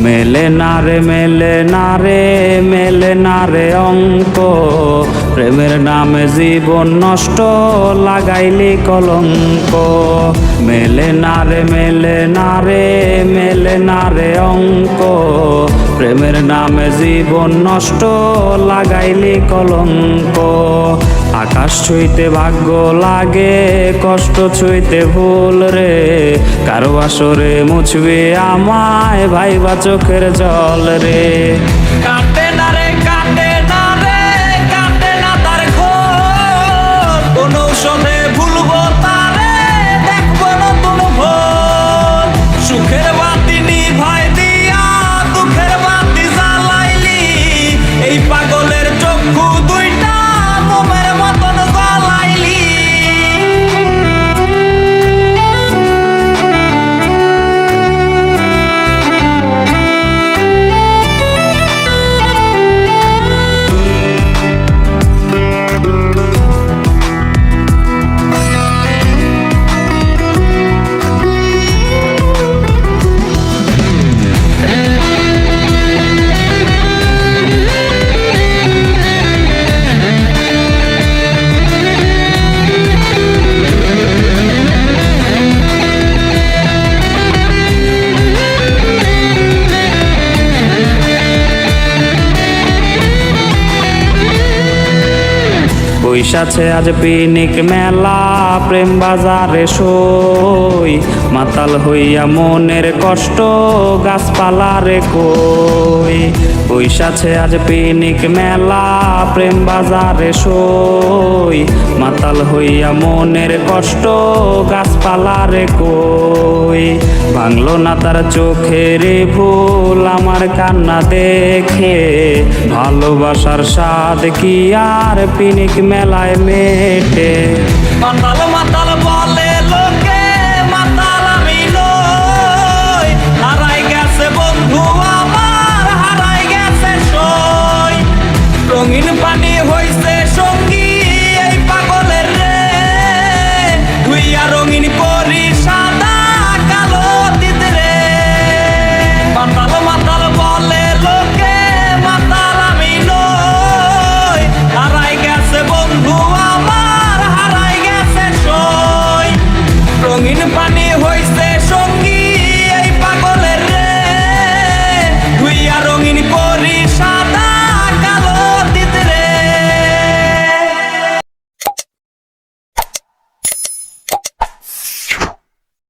মেলে না রে মেলে না রে মেলে না রে অঙ্ক, প্রেমের নামে জীবন নষ্ট লাগাইলি কলঙ্ক। মেলে না রে মেলে না রে মেলে না রে অঙ্ক, প্রেমের নামে জীবন নষ্ট লাগাইলি কলঙ্ক। আকাশ ছুঁইতে ভাগ্য লাগে, কষ্ট ছুঁইতে ভুল রে, কারো আসরে মুছবে আমায় ভাইবা চোখের জল রে। কাটে না রে কাটে না রে কাটে না তার ঘোর, কোন ঔষধে ভুলবো তারে দেখবো নতুন ভোর। সুখের বাতি নিভাই দিয়া দুঃখের বাতি জ্বালাইলি, এই পাগলের চক্ষু দুইটা মোমের মতন জ্বালাইলি। বৈশাছে আজ পিনিক মেলা, প্রেম বাজারে সই, মাতাল হইয়া মনের কষ্ট গাছপালারে কই। বৈশাছে আজ পিনিক মেলা, প্রেম বাজারে সই, মাতাল হইয়া মনের কষ্ট গাছপালারে কই। ভাঙলো না তার চোখের ভুল আমার কান্না দেখে, ভালোবাসার স্বাদ কি আর পিনিক মেলায় মেটে।